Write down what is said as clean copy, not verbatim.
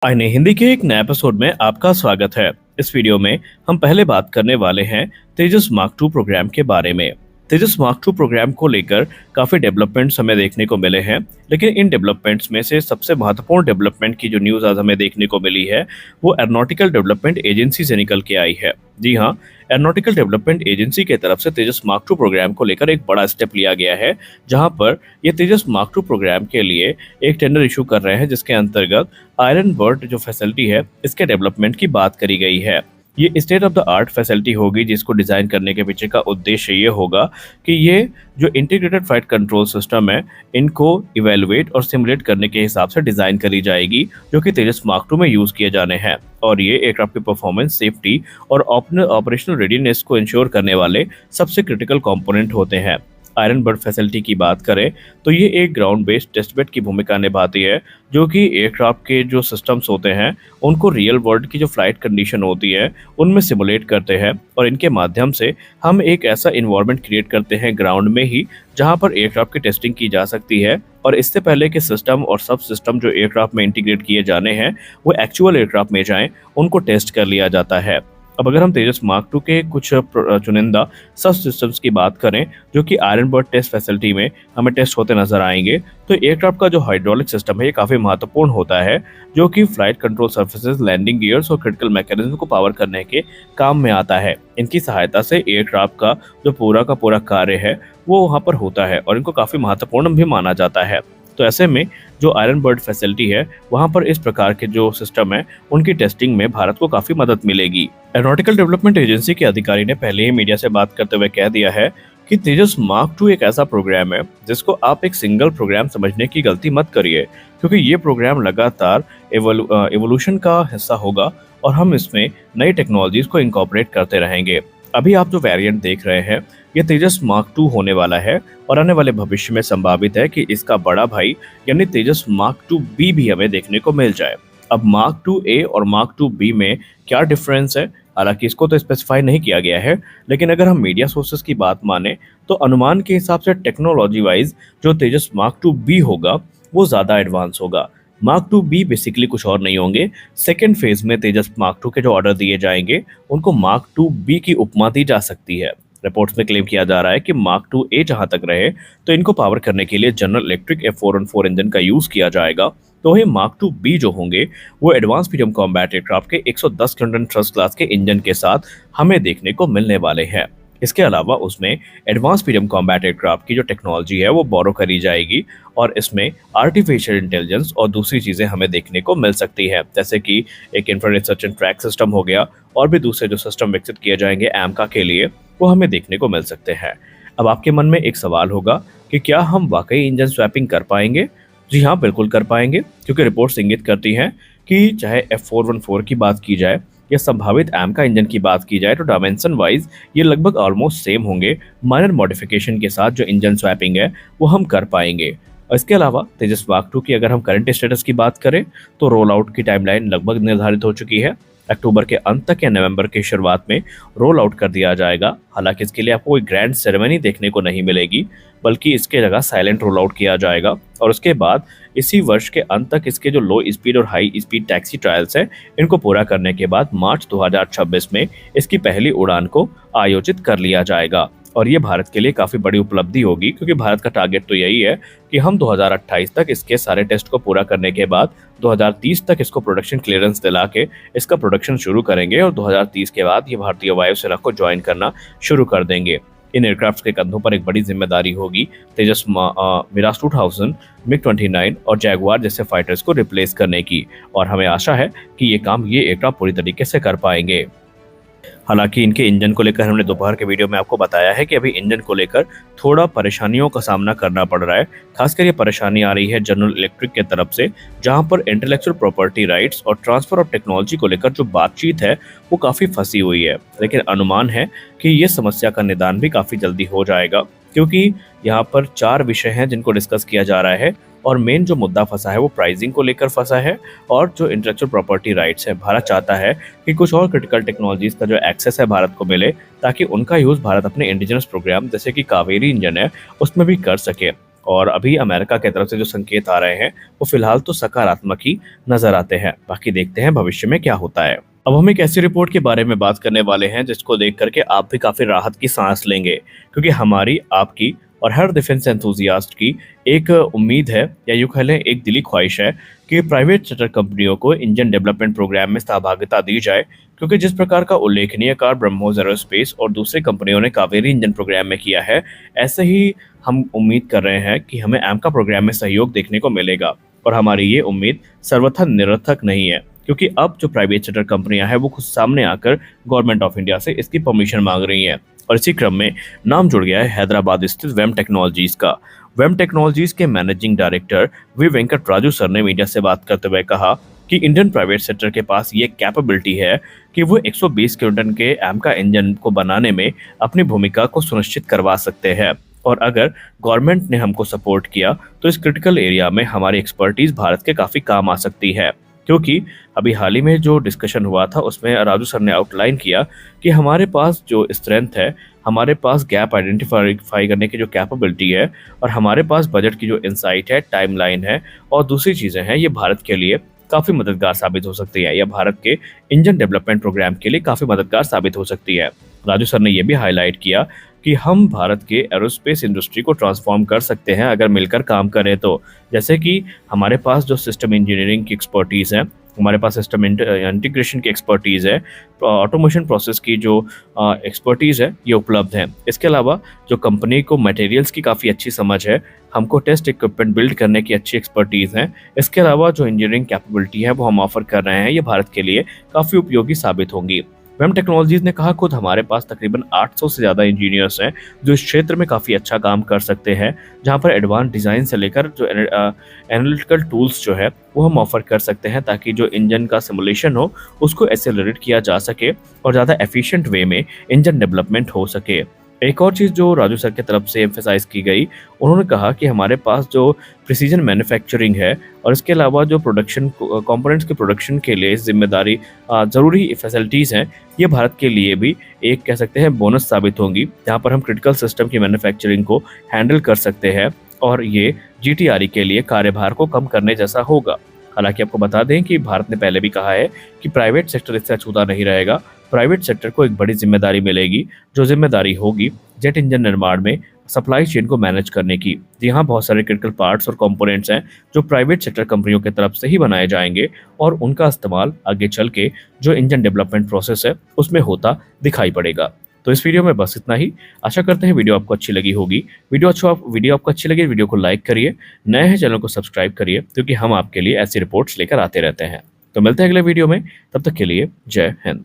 आईने हिंदी के एक नए एपिसोड में आपका स्वागत है। इस वीडियो में हम पहले बात करने वाले हैं तेजस मार्क टू प्रोग्राम के बारे में। तेजस मार्क टू प्रोग्राम को लेकर काफी डेवलपमेंट्स हमें देखने को मिले हैं, लेकिन इन डेवलपमेंट्स में से सबसे महत्वपूर्ण डेवलपमेंट की जो न्यूज आज हमें देखने को मिली है वो एरोनॉटिकल डेवलपमेंट एजेंसी से निकल के आई है। जी हाँ, एरोनॉटिकल डेवलपमेंट एजेंसी की तरफ से तेजस मार्क टू प्रोग्राम को लेकर एक बड़ा स्टेप लिया गया है, जहां पर ये तेजस मार्क टू प्रोग्राम के लिए एक टेंडर इशू कर रहे हैं, जिसके अंतर्गत आयरन बर्ड जो फैसिलिटी है इसके डेवलपमेंट की बात करी गई है। ये state of the art facility होगी, जिसको डिजाइन करने के पीछे का उद्देश्य ये होगा कि ये जो इंटीग्रेटेड फ्लाइट कंट्रोल सिस्टम है इनको इवेलुएट और सिमुलेट करने के हिसाब से डिजाइन करी जाएगी, जो कि तेजस मार्क टू में यूज किए जाने हैं। और ये एयरक्राफ्ट की परफॉर्मेंस, सेफ्टी और ऑपरेशनल रेडीनेस को इंश्योर करने वाले सबसे क्रिटिकल कंपोनेंट होते हैं। आयरन बर्ड फैसिलिटी की बात करें तो ये एक ग्राउंड बेस्ड टेस्टबेड की भूमिका निभाती है, जो कि एयरक्राफ्ट के जो सिस्टम्स होते हैं उनको रियल वर्ल्ड की जो फ्लाइट कंडीशन होती है उनमें सिमुलेट करते हैं, और इनके माध्यम से हम एक ऐसा इन्वायरमेंट क्रिएट करते हैं ग्राउंड में ही, जहां पर एयरक्राफ्ट की टेस्टिंग की जा सकती है। और इससे पहले के सिस्टम और सब सिस्टम जो एयरक्राफ्ट में इंटीग्रेट किए जाने हैं वो एक्चुअल एयरक्राफ्ट में जाएं, उनको टेस्ट कर लिया जाता है। अब अगर हम तेजस मार्क टू के कुछ चुनिंदा सब सिस्टम्स की बात करें जो कि आयरन बर्ड टेस्ट फैसिलिटी में हमें टेस्ट होते नजर आएंगे, तो एयरक्राफ्ट का जो हाइड्रोलिक सिस्टम है ये काफ़ी महत्वपूर्ण होता है, जो कि flight control surfaces, landing gears और क्रिटिकल मैकेनिज्म को पावर करने के काम में आता है। इनकी सहायता से एयरक्राफ्ट का जो पूरा का पूरा कार्य है वो वहाँ पर होता है, और इनको काफ़ी महत्वपूर्ण भी माना जाता है। तो ऐसे में जो आयरन बर्ड फैसिलिटी है वहां पर इस प्रकार के जो सिस्टम है उनकी टेस्टिंग में भारत को काफी मदद मिलेगी। एरोनॉटिकल डेवलपमेंट एजेंसी के अधिकारी ने पहले ही मीडिया से बात करते हुए कह दिया है कि तेजस मार्क टू एक ऐसा प्रोग्राम है जिसको आप एक सिंगल प्रोग्राम समझने की गलती मत करिए, क्योंकि ये प्रोग्राम लगातार एवोल्यूशन का हिस्सा होगा और हम इसमें नई टेक्नोलॉजीज को इंकॉर्पोरेट करते रहेंगे। अभी आप जो वेरिएंट देख रहे हैं ये तेजस मार्क टू होने वाला है, और आने वाले भविष्य में संभावित है कि इसका बड़ा भाई यानी तेजस मार्क टू बी भी हमें देखने को मिल जाए। अब मार्क टू ए और मार्क टू बी में क्या डिफरेंस है, हालांकि इसको तो स्पेसिफाई नहीं किया गया है, लेकिन अगर हम मीडिया सोर्सेज की बात माने तो अनुमान के हिसाब से टेक्नोलॉजी वाइज जो तेजस मार्क टू बी होगा वो ज़्यादा एडवांस होगा। मार्क टू बी बेसिकली कुछ और नहीं होंगे। सेकेंड फेज में तेजस मार्क टू के जो ऑर्डर दिए जाएंगे उनको मार्क टू बी की उपमा दी जा सकती है। रिपोर्ट्स में क्लेम किया जा रहा है कि मार्क टू ए जहां तक रहे तो इनको पावर करने के लिए जनरल इलेक्ट्रिक F414 इंजन का यूज किया जाएगा, तो वही मार्क टू बी जो होंगे वो एडवांस मीडियम कॉम्बैट एयरक्राफ्ट के 110 किलोटन थ्रस्ट क्लास के इंजन के साथ हमें देखने को मिलने वाले हैं। इसके अलावा उसमें एडवांस मीडियम कॉम्बैट एयरक्राफ्ट की जो टेक्नोलॉजी है वो बोरो करी जाएगी, और इसमें आर्टिफिशियल इंटेलिजेंस और दूसरी चीज़ें हमें देखने को मिल सकती है, जैसे कि एक infrared search and track system हो गया, और भी दूसरे जो सिस्टम विकसित किए जाएंगे एमका के लिए वो हमें देखने को मिल सकते हैं। अब आपके मन में एक सवाल होगा कि क्या हम वाकई इंजन स्वैपिंग कर पाएंगे? जी हाँ, बिल्कुल कर पाएंगे, क्योंकि रिपोर्ट्स इंगित करती हैं कि चाहे F414 की बात की जाए या संभावित एमका इंजन की बात की जाए तो डायमेंशन वाइज ये लगभग ऑलमोस्ट सेम होंगे। माइनर मॉडिफिकेशन के साथ जो इंजन स्वैपिंग है वो हम कर पाएंगे। और इसके अलावा तेजस मार्क टू की अगर हम करंट स्टेटस की बात करें तो रोल आउट की टाइमलाइन लगभग निर्धारित हो चुकी है। अक्टूबर के अंत तक या नवंबर की शुरुआत में रोल आउट कर दिया जाएगा। हालांकि इसके लिए आपको कोई ग्रैंड सेरेमनी देखने को नहीं मिलेगी, बल्कि इसके जगह साइलेंट रोल आउट किया जाएगा, और उसके बाद इसी वर्ष के अंत तक इसके जो लो स्पीड और हाई स्पीड टैक्सी ट्रायल्स हैं इनको पूरा करने के बाद मार्च 2026 में इसकी पहली उड़ान को आयोजित कर लिया जाएगा। और ये भारत के लिए काफ़ी बड़ी उपलब्धि होगी, क्योंकि भारत का टारगेट तो यही है कि हम 2028 तक इसके सारे टेस्ट को पूरा करने के बाद 2030 तक इसको प्रोडक्शन क्लियरेंस दिला के इसका प्रोडक्शन शुरू करेंगे, और 2030 के बाद ये भारतीय वायुसेना को ज्वाइन करना शुरू कर देंगे। इन एयरक्राफ्ट के कंधों पर एक बड़ी जिम्मेदारी होगी तेजस मिराज 2000, MiG-29 और जैगुआर जैसे फाइटर्स को रिप्लेस करने की, और हमें आशा है कि ये काम ये एयरक्राफ्ट पूरी तरीके से कर पाएंगे। हालांकि इनके इंजन को लेकर हमने दोपहर के वीडियो में आपको बताया है कि अभी इंजन को लेकर थोड़ा परेशानियों का सामना करना पड़ रहा है। खासकर ये परेशानी आ रही है जनरल इलेक्ट्रिक के तरफ से, जहां पर इंटेलेक्चुअल प्रॉपर्टी राइट्स और ट्रांसफर ऑफ टेक्नोलॉजी को लेकर जो बातचीत है वो काफ़ी फंसी हुई है। लेकिन अनुमान है कि ये समस्या का निदान भी काफ़ी जल्दी हो जाएगा, क्योंकि यहाँ पर 4 विषय हैं जिनको डिस्कस किया जा रहा है, और मेन जो मुद्दा फंसा है वो प्राइसिंग को लेकर फंसा है, और जो इंटेलेक्चुअल प्रॉपर्टी राइट्स है। भारत चाहता है कि कुछ और क्रिटिकल टेक्नोलॉजीज का जो एक्सेस है भारत को मिले, ताकि उनका यूज़ भारत अपने इंडिजिनस प्रोग्राम जैसे कि कावेरी इंजन है उसमें भी कर सके। और अभी अमेरिका की तरफ से जो संकेत आ रहे हैं वो फिलहाल तो सकारात्मक ही नजर आते हैं। बाकी देखते हैं भविष्य में क्या होता है। अब हम एक ऐसी रिपोर्ट के बारे में बात करने वाले हैं जिसको देख करके आप भी काफी राहत की सांस लेंगे, क्योंकि हमारी, आपकी और हर डिफेंस एंथुजियास्ट की एक उम्मीद है, या यूं कह लें एक दिली ख्वाहिश है, कि प्राइवेट सेक्टर कंपनियों को इंजन डेवलपमेंट प्रोग्राम में सहभागिता दी जाए। क्योंकि जिस प्रकार का उल्लेखनीय कार्य ब्रह्मोस एरोस्पेस और दूसरी कंपनियों ने कावेरी इंजन प्रोग्राम में किया है, ऐसे ही हम उम्मीद कर रहे हैं कि हमें एमका प्रोग्राम में सहयोग देखने को मिलेगा। और हमारी ये उम्मीद सर्वथा निरर्थक नहीं है, क्योंकि अब जो प्राइवेट सेक्टर कंपनियां हैं वो खुद सामने आकर गवर्नमेंट ऑफ इंडिया से इसकी परमिशन मांग रही हैं। और इसी क्रम में नाम जुड़ गया है हैदराबाद स्थित वेम टेक्नोलॉजीज का। वेम टेक्नोलॉजीज के managing director V Venkat Raju sir ने मीडिया से बात करते हुए कहा कि इंडियन प्राइवेट सेक्टर के पास ये कैपेबिलिटी है कि वो 120 किलोटन के एमका इंजन को बनाने में अपनी भूमिका को सुनिश्चित करवा सकते हैं। और अगर गवर्नमेंट ने हमको सपोर्ट किया तो इस क्रिटिकल एरिया में हमारी एक्सपर्टीज भारत के काफ़ी काम आ सकती है। क्योंकि अभी हाल ही में जो डिस्कशन हुआ था उसमें राजू सर ने आउटलाइन किया कि हमारे पास जो स्ट्रेंथ है, हमारे पास गैप आइडेंटिफाई करने की जो कैपेबिलिटी है, और हमारे पास बजट की जो इंसाइट है, टाइमलाइन है और दूसरी चीज़ें हैं, ये भारत के लिए काफ़ी मददगार साबित हो सकती है, या भारत के इंजन डेवलपमेंट प्रोग्राम के लिए काफ़ी मददगार साबित हो सकती है। राजू सर ने यह भी हाईलाइट किया कि हम भारत के एरोस्पेस इंडस्ट्री को ट्रांसफॉर्म कर सकते हैं अगर मिलकर काम करें तो। जैसे कि हमारे पास जो सिस्टम इंजीनियरिंग की एक्सपर्टीज़ है, हमारे पास सिस्टम इंटीग्रेशन की एक्सपर्टीज़ है, ऑटोमेशन प्रोसेस की जो एक्सपर्टीज़ है ये उपलब्ध है। इसके अलावा जो कंपनी को मटेरियल्स की काफ़ी अच्छी समझ है, हमको टेस्ट इक्विपमेंट बिल्ड करने की अच्छी एक्सपर्टीज़ है। इसके अलावा जो इंजीनियरिंग कैपेबिलिटी है वो हम ऑफर कर रहे हैं, ये भारत के लिए काफ़ी उपयोगी साबित होंगी। वेम टेक्नोलॉजीज ने कहा खुद हमारे पास तकरीबन 800 से ज़्यादा इंजीनियर्स हैं जो इस क्षेत्र में काफ़ी अच्छा काम कर सकते हैं, जहां पर एडवांस डिज़ाइन से लेकर जो एनालिटिकल टूल्स जो है वो हम ऑफर कर सकते हैं, ताकि जो इंजन का सिमुलेशन हो उसको एक्सेलरेट किया जा सके और ज़्यादा एफिशिएंट वे में इंजन डेवलपमेंट हो सके। एक और चीज़ जो राजू सर की तरफ से एम्फेसाइज की गई, उन्होंने कहा कि हमारे पास जो प्रिसीजन मैन्युफैक्चरिंग है और इसके अलावा जो प्रोडक्शन कंपोनेंट्स के प्रोडक्शन के लिए जिम्मेदारी ज़रूरी फैसिलिटीज़ हैं, ये भारत के लिए भी एक कह सकते हैं बोनस साबित होंगी, जहाँ पर हम क्रिटिकल सिस्टम की मैन्युफैक्चरिंग को हैंडल कर सकते हैं और ये जीटीआरई के लिए कार्यभार को कम करने जैसा होगा। हालांकि आपको बता दें कि भारत ने पहले भी कहा है कि प्राइवेट सेक्टर इससे अछूता नहीं रहेगा। प्राइवेट सेक्टर को एक बड़ी जिम्मेदारी मिलेगी, जो जिम्मेदारी होगी जेट इंजन निर्माण में सप्लाई चेन को मैनेज करने की। यहाँ बहुत सारे क्रिटिकल पार्ट्स और कंपोनेंट्स हैं जो प्राइवेट सेक्टर कंपनियों की तरफ से ही बनाए जाएंगे और उनका इस्तेमाल आगे चल के जो इंजन डेवलपमेंट प्रोसेस है उसमें होता दिखाई पड़ेगा। तो इस वीडियो में बस इतना ही। आशा करते हैं वीडियो आपको अच्छी लगी होगी। वीडियो आपको अच्छी लगी वीडियो को लाइक करिए, नए हैं चैनल को सब्सक्राइब करिए, क्योंकि हम आपके लिए ऐसी रिपोर्ट्स लेकर आते रहते हैं। तो मिलते हैं अगले वीडियो में, तब तक के लिए जय हिंद।